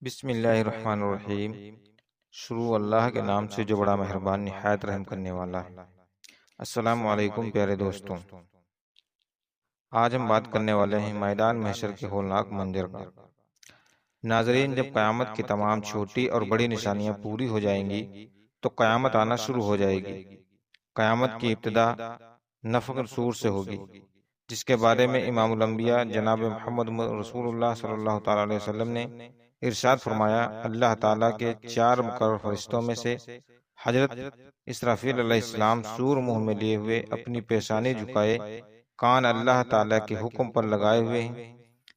بسم اللہ الرحمن الرحیم۔ شروع اللہ کے نام سے جو بڑا مہربان نہایت رحم کرنے والا ہے۔ السلام علیکم پیارے دوستوں، آج ہم بات کرنے والے ہیں میدان محشر کے ہولناک منظر کا۔ ناظرین، جب قیامت کی تمام چھوٹی اور بڑی نشانیاں پوری ہو جائیں گی تو قیامت آنا شروع ہو جائے گی۔ قیامت کی ابتدا نفخ صور سے ہوگی، جس کے بارے میں امام الانبیاء جناب محمد رسول اللہ صلی اللہ تعالی علیہ وسلم نے ارشاد فرمایا، اللہ تعالیٰ کے 4 مقرر فرشتوں میں سے حضرت اسرافیل علیہ السلام سور منہ میں لیے ہوئے اپنی پیشانی جھکائے کان اللہ تعالیٰ کے حکم پر لگائے ہوئے ہیں۔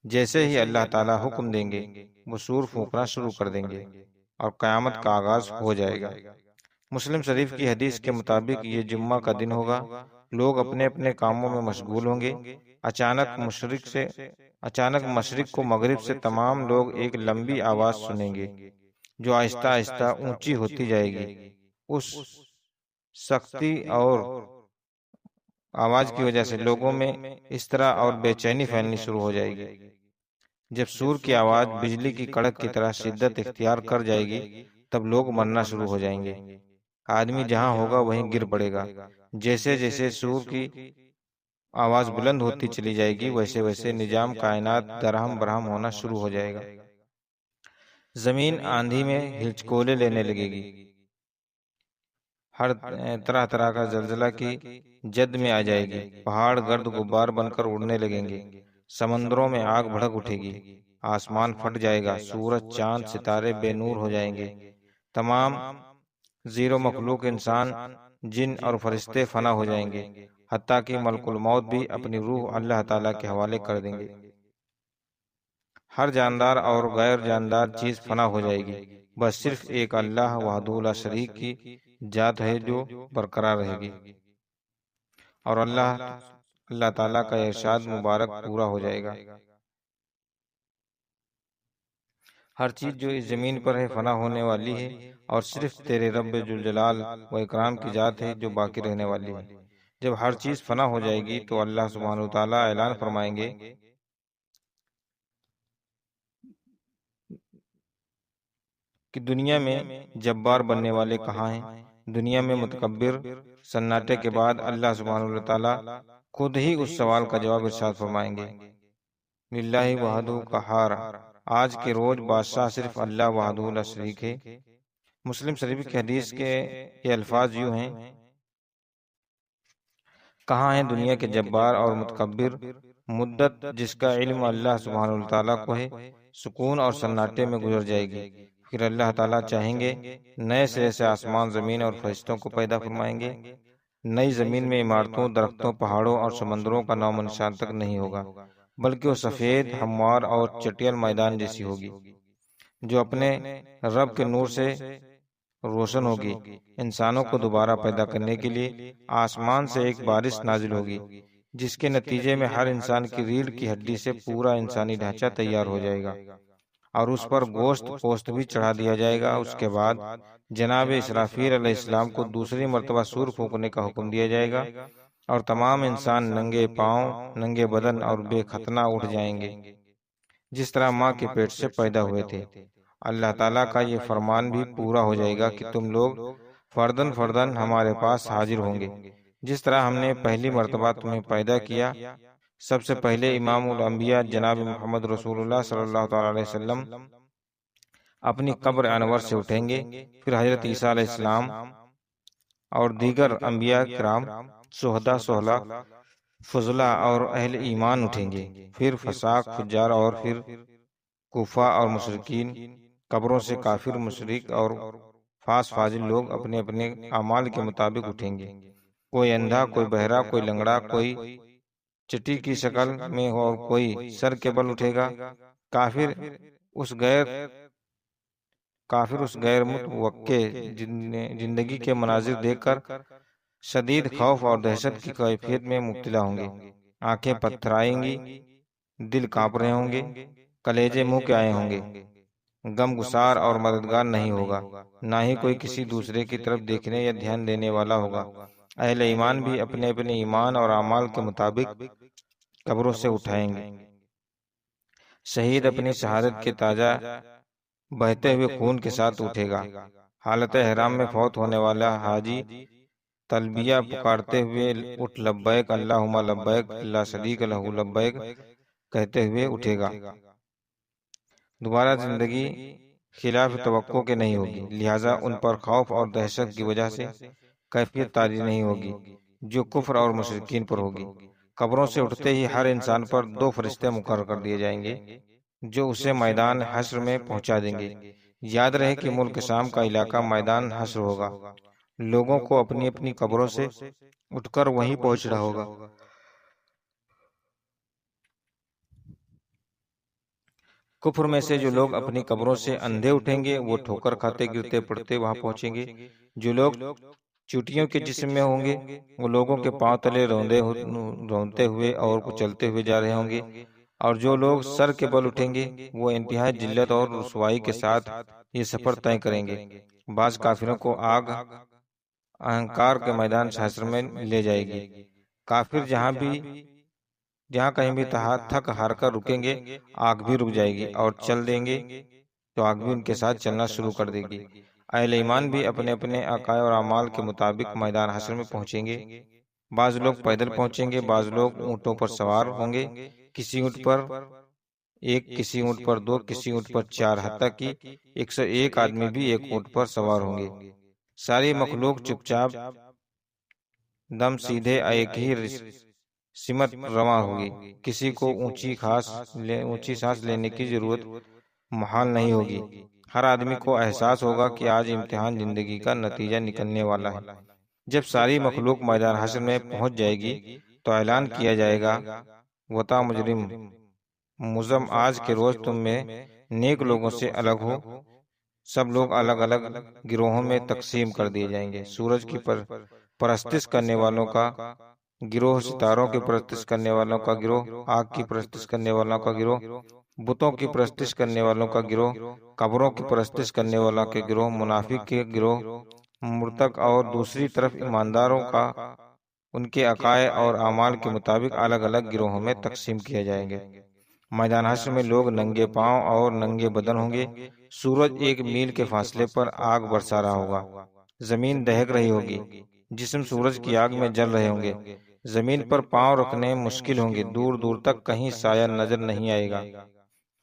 جیسے ہی اللہ تعالیٰ حکم دیں گے وہ سور پھونکنا شروع کر دیں گے اور قیامت کا آغاز ہو جائے گا۔ مسلم شریف کی حدیث کے مطابق یہ جمعہ کا دن ہوگا، لوگ اپنے اپنے کاموں میں مشغول ہوں گے۔ اچانک مشرق کو مغرب سے تمام لوگ ایک لمبی آواز سنیں گے جو آہستہ آہستہ اونچی ہوتی جائے گی۔ اس سختی اور آواز کی وجہ سے لوگوں میں اضطراب اور بے چینی پھیلنی شروع ہو جائے گی۔ جب سور کی آواز بجلی کی کڑک کی طرح شدت اختیار کر جائے گی تب لوگ مرنا شروع ہو جائیں گے۔ آدمی جہاں ہوگا وہیں گر پڑے گا۔ جیسے جیسے سور کی آواز بلند ہوتی چلی جائے گی ویسے ویسے نظام کائنات درہم برہم ہونا شروع ہو جائے گا۔ زمین آندھی میں ہچکولے لینے لگے گی، ہر طرح طرح کا زلزلہ کی جد میں آ جائے گی، پہاڑ گرد غبار بن کر اڑنے لگیں گے، سمندروں میں آگ بھڑک اٹھے گی، آسمان پھٹ جائے گا، سورج چاند ستارے بے نور ہو جائیں گے، تمام زیرو مخلوق انسان جن اور فرشتے فنا ہو جائیں گے، حتیٰ کہ ملک الموت بھی اپنی روح اللہ تعالیٰ کے حوالے کر دیں گے۔ ہر جاندار اور غیر جاندار چیز فنا ہو جائے گی، بس صرف ایک اللہ وحدہ لا شریک کی ذات ہے جو برقرار رہے گی، اور اللہ تعالیٰ کا ارشاد مبارک پورا ہو جائے گا۔ ہر چیز جو اس زمین پر ہے فنا ہونے والی ہے، اور صرف تیرے رب ذوالجلال و اکرام کی ذات ہے جو باقی رہنے والی ہے۔ جب ہر چیز فنا ہو جائے گی تو اللہ سبحانہ وتعالیٰ اعلان فرمائیں گے کہ دنیا میں جبار بننے والے کہاں ہیں؟ دنیا میں متکبر؟ سناٹے کے بعد اللہ سبحانہ وتعالیٰ خود ہی اس سوال کا جواب ارشاد فرمائیں گے، للہ وحدہ قہار، آج کے روز بادشاہ صرف اللہ وحدہ لا شریک ہے۔ مسلم شریف کی حدیث کے یہ الفاظ یوں ہیں، کہاں ہیں دنیا کے جبار اور متکبر؟ مدت جس کا علم اللہ سبحانہ وتعالیٰ کو ہے سکون اور سناٹے میں گزر جائے گی، پھر اللہ تعالیٰ چاہیں گے نئے سرے سے آسمان زمین اور فرشتوں کو پیدا فرمائیں گے۔ نئی زمین میں عمارتوں، درختوں، پہاڑوں اور سمندروں کا نام و نشان تک نہیں ہوگا، بلکہ وہ سفید، ہموار اور چٹیل میدان جیسی ہوگی جو اپنے رب کے نور سے روشن ہوگی۔ انسانوں کو دوبارہ پیدا کرنے کے لیے آسمان سے ایک بارش نازل ہوگی جس کے نتیجے میں ہر انسان کی ریڑھ کی ہڈی سے پورا انسانی ڈھانچہ تیار ہو جائے گا اور اس پر گوشت پوست بھی چڑھا دیا جائے گا۔ اس کے بعد جناب اسرافیل علیہ السلام کو دوسری مرتبہ سور پھونکنے کا حکم دیا جائے گا اور تمام انسان ننگے پاؤں، ننگے بدن اور بے ختنہ اٹھ جائیں گے جس طرح ماں کے پیٹ سے پیدا ہوئے تھے۔ اللہ تعالیٰ کا یہ فرمان بھی پورا ہو جائے گا کہ تم لوگ فردن فردن ہمارے پاس حاضر ہوں گے، جس طرح ہم نے پہلی مرتبہ تمہیں پیدا کیا۔ سب سے پہلے امام الانبیاء جناب محمد رسول اللہ صلی اللہ تعالی علیہ وسلم اپنی قبر انور سے اٹھیں گے، پھر حضرت عیسیٰ علیہ السلام اور دیگر انبیاء کرام، شہداء، صلحاء، فضلاء اور اہل ایمان اٹھیں گے، پھر فساق، فجار اور پھر کفار اور مشرکین۔ قبروں سے کافر، مشرک اور فاسق لوگ اپنے اپنے اعمال کے مطابق اٹھیں گے، کوئی اندھا، کوئی بہرا، کوئی لنگڑا، کوئی چٹی کی شکل میں اور کوئی سر کے بل اٹھے گا۔ کافر اس غیر متوقع زندگی کے مناظر دیکھ کر شدید خوف اور دہشت کی کیفیت میں مبتلا ہوں گے، آنکھیں پتھرائیں گی، دل کانپ رہے ہوں گے، کلیجے منہ کے آئے ہوں گے، غم گسار اور مددگار نہیں ہوگا، نہ ہی کوئی کسی دوسرے کی طرف دیکھنے یا دھیان دینے والا ہوگا۔ اہل ایمان بھی اپنے اپنے ایمان اور اعمال کے مطابق قبروں سے اٹھائیں گے۔ شہید اپنی شہادت کے تازہ بہتے ہوئے خون کے ساتھ اٹھے گا۔ حالت احرام میں فوت ہونے والا حاجی تلبیہ پکارتے ہوئے اٹھ لبیک اللہم لبیک لا شریک لہ لبیک کہتے ہوئے اٹھے گا۔ دوبارہ زندگی خلاف توقع کے نہیں ہوگی، لہذا ان پر خوف اور دہشت کی وجہ سے کیفیت طاری نہیں ہوگی جو کفر اور مشرکین پر ہوگی۔ قبروں سے اٹھتے ہی ہر انسان پر 2 فرشتے مقرر کر دیے جائیں گے جو اسے میدان حشر میں پہنچا دیں گے۔ یاد رہے کہ ملک شام کا علاقہ میدان حشر ہوگا، لوگوں کو اپنی اپنی قبروں سے اٹھ کر وہیں پہنچنا ہوگا۔ کفر میں سے جو لوگ اپنی قبروں سے اندھے اٹھیں گے وہ ٹھوکر کھاتے گرتے پڑتے وہاں پہنچیں گے۔ جو لوگ چوٹیوں کے جسم میں ہوں گے وہ لوگوں کے پاؤں تلے رونتے ہوئے اور کچلتے ہوئے جا رہے ہوں گے، اور جو لوگ سر کے بل اٹھیں گے وہ انتہائی ذلت اور رسوائی کے ساتھ یہ سفر طے کریں گے۔ بعض کافروں کو آگ اہنکار کے میدان حشر میں لے جائے گی۔ کافر جہاں کہیں بھی تھک ہار کر رکیں گے آگ بھی رک جائے گی، اور چل دیں گے تو آگ بھی ان کے ساتھ چلنا شروع کر دے گی۔ اہل ایمان بھی اپنے اپنے عقائد اور اعمال کے مطابق میدان حشر میں پہنچیں گے۔ بعض لوگ پیدل پہنچیں گے، بعض لوگ اونٹوں پر سوار ہوں گے، کسی اونٹ پر 1، کسی اونٹ پر 2، کسی اونٹ پر 4، حتیٰ کہ 101 آدمی بھی ایک اونٹ پر سوار ہوں گے۔ ساری مخلوق چپ چاپ دم سیدھے ایک ہی سمت رواں ہوگی، کسی کو اونچی سانس لینے کی ضرورت محال نہیں ہوگی۔ ہر آدمی کو احساس ہوگا کہ آج امتحان زندگی کا نتیجہ نکلنے والا ہے۔ جب ساری مخلوق میدان حشر میں پہنچ جائے گی تو اعلان کیا جائے گا وطا مجرم مزم، آج کے روز تم میں نیک لوگوں سے الگ ہو۔ سب لوگ الگ الگ گروہوں میں تقسیم کر دیے جائیں گے۔ سورج کی پرستش کرنے والوں کا گروہ، ستاروں کی پرستش کرنے والوں کا گروہ، آگ کی پرستش کرنے والوں کا گروہ، بتوں کی پرستش کرنے والوں کا گروہ، قبروں کی پرستش کرنے والوں کے گروہ، منافق کے گروہ، مرتد، اور دوسری طرف ایمانداروں کا ان کے عقائد اور اعمال کے مطابق الگ الگ گروہوں میں تقسیم کیے جائیں گے۔ میدان حشر میں لوگ ننگے پاؤں اور ننگے بدن ہوں گے۔ سورج 1 میل کے فاصلے پر آگ برسا رہا ہوگا، زمین دہک رہی ہوگی، جسم سورج کی آگ میں جل رہے ہوں گے، زمین پر پاؤں رکھنے مشکل ہوں گے، دور دور تک کہیں سایہ نظر نہیں آئے گا۔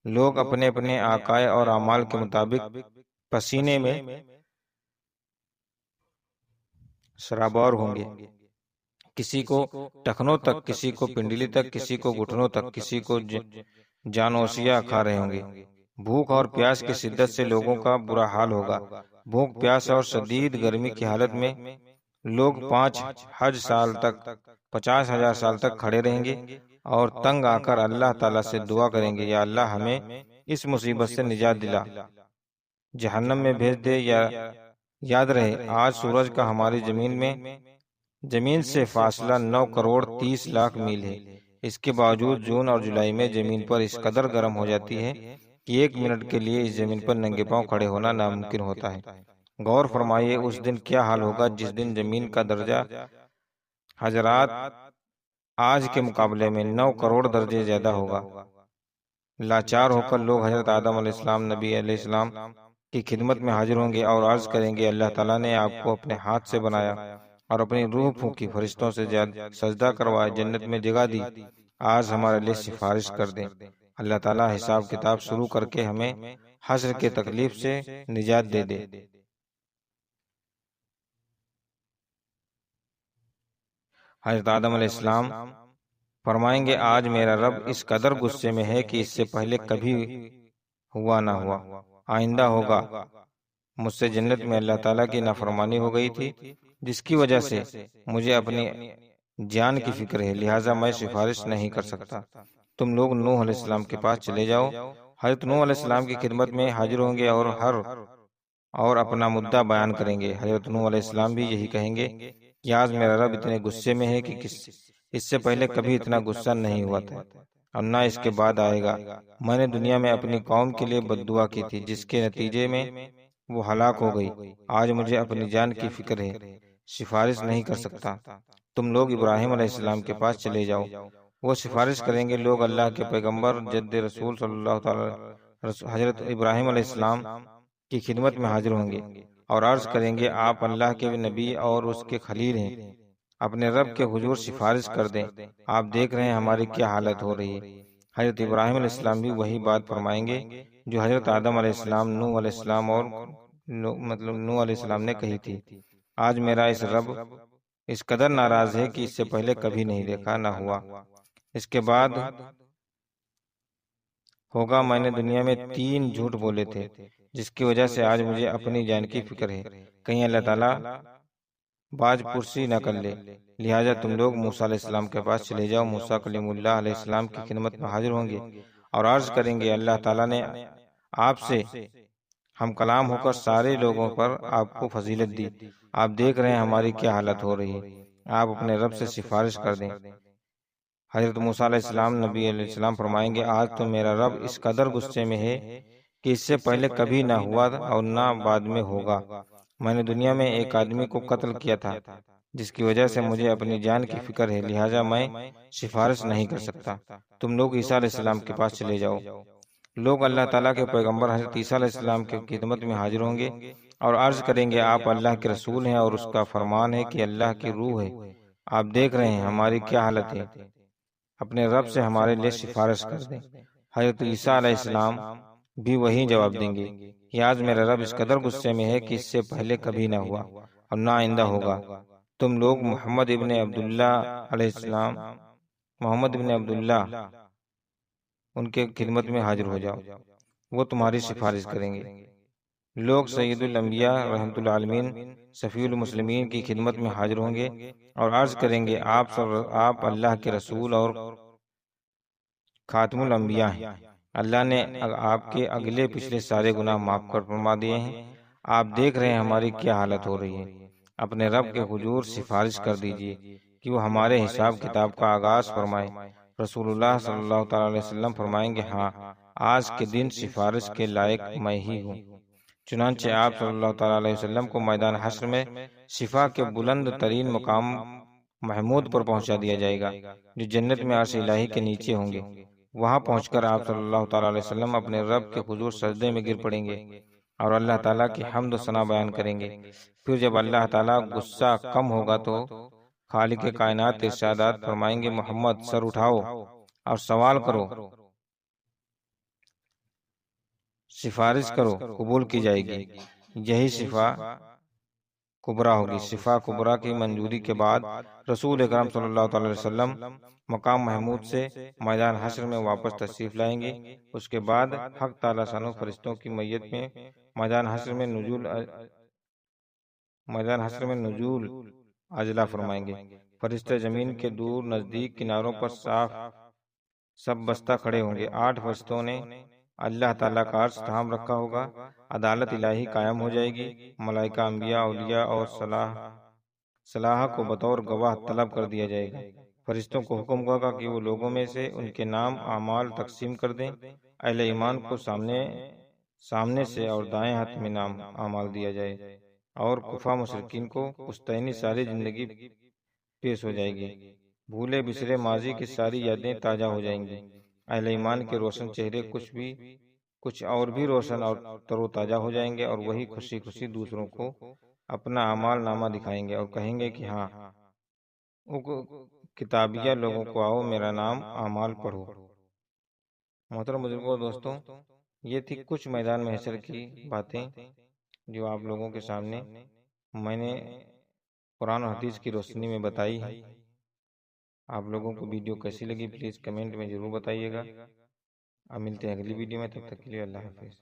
لوگ اپنے اپنے عقائد اور اعمال کے مطابق پسینے میں سرابور ہوں گے، کسی کو ٹخنوں تک، کسی کو پنڈلی تک، کسی کو گھٹنوں تک، کسی کو جانوسیاں کھا رہے ہوں گے۔ بھوک اور پیاس کی شدت سے لوگوں کا برا حال ہوگا۔ بھوک، پیاس اور شدید گرمی کی حالت میں لوگ 50,000 سال تک کھڑے رہیں گے اور تنگ آ کر اللہ تعالیٰ سے دعا کریں گے، یا اللہ ہمیں اس مصیبت سے نجات دلا، جہنم میں بھیج دے۔ یا یاد رہے آج سورج کا ہماری زمین سے فاصلہ 9 کروڑ 30 لاکھ میل ہے۔ اس کے باوجود جون اور جولائی میں زمین پر اس قدر گرم ہو جاتی ہے کہ 1 منٹ کے لیے اس زمین پر ننگے پاؤں کھڑے ہونا ناممکن ہوتا ہے۔ غور فرمائیے اس دن کیا حال ہوگا جس دن زمین کا درجہ حرارت آج کے مقابلے میں 9 کروڑ درجے زیادہ ہوگا۔ لاچار ہو کر لوگ حضرت آدم علیہ السلام، نبی علیہ السلام کی خدمت میں حاضر ہوں گے اور عرض کریں گے، اللہ تعالیٰ نے آپ کو اپنے ہاتھ سے بنایا اور اپنی روح پھونکی، فرشتوں سے سجدہ کروایا، جنت میں جگہ دی، آج ہمارے لیے سفارش کر دیں۔ اللہ تعالیٰ حساب کتاب شروع کر کے ہمیں حشر کے تکلیف سے نجات دے دے۔ حضرت آدم علیہ السلام فرمائیں گے، آج میرا رب اس قدر غصے میں ہے کہ اس سے پہلے کبھی ہوا نہ ہوا، آئندہ ہوگا۔ مجھ سے جنت میں اللہ تعالیٰ کی نافرمانی ہو گئی تھی، جس کی وجہ سے مجھے اپنی جان کی فکر ہے، لہٰذا میں سفارش نہیں کر سکتا۔ تم لوگ نوح علیہ السلام کے پاس چلے جاؤ۔ حضرت نوح علیہ السلام کی خدمت میں حاضر ہوں گے اور اپنا مدعا بیان کریں گے۔ حضرت نوح علیہ السلام بھی یہی کہیں گے کہ آج میرا رب اتنے غصے میں ہے کہ اس سے پہلے کبھی اتنا غصہ نہیں ہوا تھا اور نہ اس کے بعد آئے گا۔ میں نے دنیا میں اپنی قوم کے لیے بد دعا کی تھی، جس کے نتیجے میں وہ ہلاک ہو گئی۔ آج مجھے اپنی جان کی فکر ہے، سفارش نہیں کر سکتا۔ تم لوگ ابراہیم علیہ السلام کے پاس چلے جاؤ، وہ سفارش کریں گے۔ لوگ اللہ کے پیغمبر جد رسول صلی اللہ حضرت ابراہیم علیہ السلام کی خدمت میں حاضر ہوں گے اور عرض کریں گے آپ اللہ کے نبی اور اس کے خلیل ہیں، اپنے رب کے حضور سفارش کر دیں، آپ دیکھ رہے ہیں ہماری کیا حالت ہو رہی ہے۔ حضرت ابراہیم علیہ السلام بھی وہی بات فرمائیں گے جو حضرت آدم علیہ السلام، نوح علیہ السلام اور نوح علیہ السلام نے کہی تھی، آج میرا اس رب اس قدر ناراض ہے کہ اس سے پہلے کبھی نہیں دیکھا نہ ہوا۔ اس کے بعد ہوگا میں نے دنیا میں 3 جھوٹ بولے تھے جس کی وجہ سے آج مجھے اپنی جان کی فکر ہے، کہیں اللہ تعالیٰ باج پرسی نہ کر لے، لہٰذا تم لوگ موسیٰ علیہ السلام کے پاس چلے جاؤ۔ موسیٰ کلیم اللہ علیہ السلام کی خدمت میں حاضر ہوں گے اور عرض کریں گے اللہ تعالیٰ نے آپ سے ہم کلام ہو کر سارے لوگوں پر آپ کو فضیلت دی، آپ دیکھ رہے ہیں ہماری کیا حالت ہو رہی ہے، آپ اپنے رب سے سفارش کر دیں۔ حضرت موسیٰ علیہ السلام نبی علیہ السلام فرمائیں گے آج تو میرا رب اس قدر غصے میں ہے کہ اس سے پہلے کبھی نہ ہوا اور نہ بعد میں ہوگا۔ میں نے دنیا میں ایک آدمی کو قتل کیا تھا جس کی وجہ سے مجھے اپنی جان کی فکر ہے، لہٰذا میں سفارش نہیں کر سکتا، تم لوگ عیسیٰ علیہ السلام کے پاس چلے جاؤ۔ لوگ اللہ تعالیٰ کے پیغمبر حضرت عیسیٰ علیہ السلام کی خدمت میں حاضر ہوں گے اور عرض کریں گے آپ اللہ کے رسول ہیں اور اس کا فرمان ہے کہ اللہ کی روح ہے، آپ دیکھ رہے ہیں ہماری کیا حالت ہے، اپنے رب سے ہمارے لیے سفارش کر دیں۔ حضرت عیسیٰ علیہ السلام بھی وہی جواب دیں گے کہ آج میرا رب اس قدر غصے میں ہے کہ اس سے پہلے کبھی نہ ہوا اور نہ آئندہ ہوگا، تم لوگ محمد ابن عبداللہ علیہ السلام، محمد ابن عبداللہ ان کے خدمت میں حاضر ہو جاؤ، وہ تمہاری سفارش کریں گے۔ لوگ سید الانبیاء رحمۃ اللہ عالمین شفیع المسلمین کی خدمت میں حاضر ہوں گے اور عرض کریں گے آپ اللہ کے رسول اور خاتم الانبیاء ہیں، اللہ نے آپ کے اگلے پچھلے سارے گناہ معاف کر فرما دیے ہیں، آپ دیکھ رہے ہیں ہماری کیا حالت ہو رہی ہے، اپنے رب کے حضور سفارش کر دیجیے کہ وہ ہمارے حساب کتاب کا آغاز فرمائے۔ رسول اللہ صلی اللہ تعالی علیہ وسلم فرمائیں گے ہاں، آج کے دن سفارش کے لائق میں ہی ہوں۔ چنانچہ آپ صلی اللہ تعالی علیہ وسلم کو میدان حشر میں شفا کے بلند ترین مقام محمود پر پہنچا دیا جائے گا جو جنت میں عرش الہی کے نیچے ہوں گے۔ وہاں پہنچ کر آپ صلی اللہ تعالی علیہ وسلم اپنے رب کے حضور سجدے میں گر پڑیں گے اور اللہ تعالیٰ کی حمد و ثنا بیان کریں گے۔ پھر جب اللہ تعالیٰ غصہ کم ہوگا تو خالق کائنات ارشادات فرمائیں گے محمد سر اٹھاؤ اور سوال کرو، سفارش کرو، قبول کی جائے گی۔ یہی شفا کبریٰ ہوگی۔ شفا کبریٰ کی منظوری کے بعد رسول اکرم صلی اللہ تعالی علیہ وسلم مقام محمود سے میدان حشر میں واپس تشریف لائیں گے۔ اس کے بعد حق تعالیٰ سانو فرشتوں کی میت میں میدان حشر میں نزول اجلا فرمائیں گے۔ فرشتے زمین کے دور نزدیک کناروں پر صاف سب بستہ کھڑے ہوں گے۔ 8 فرشتوں نے اللہ تعالیٰ کا عرش تھام رکھا ہوگا، عدالت الہی قائم ہو جائے گی، ملائکہ، انبیاء، اولیاء اور صلاح کو بطور گواہ طلب کر دیا جائے گا۔ فرشتوں کو حکم ہوگا کہ وہ لوگوں میں سے ان کے نام اعمال تقسیم کر دیں۔ اہل ایمان کو سامنے سے اور دائیں ہاتھ میں نام اعمال دیا جائے اور کفار مشرکین کو پشتینی ساری زندگی پیش ہو جائے گی، بھولے بسرے ماضی کی ساری یادیں تازہ ہو جائیں گی۔ اہل ایمان کے روشن چہرے کچھ اور بھی روشن اور تر و تازہ ہو جائیں گے اور وہی خوشی خوشی دوسروں کو اپنا اعمال نامہ دکھائیں گے اور کہیں گے کہ ہاں کتابیہ لوگوں کو آؤ میرا نام اعمال پڑھو۔ محترم بزرگوں دوستوں، یہ تھی کچھ میدان محشر کی باتیں جو آپ لوگوں کے سامنے میں نے قرآن و حدیث کی روشنی میں بتائی ہے۔ آپ لوگوں کو ویڈیو کیسی لگی پلیز کمنٹ میں ضرور بتائیے گا۔ اب ملتے ہیں اگلی ویڈیو میں، تب تک کے لیے اللہ حافظ۔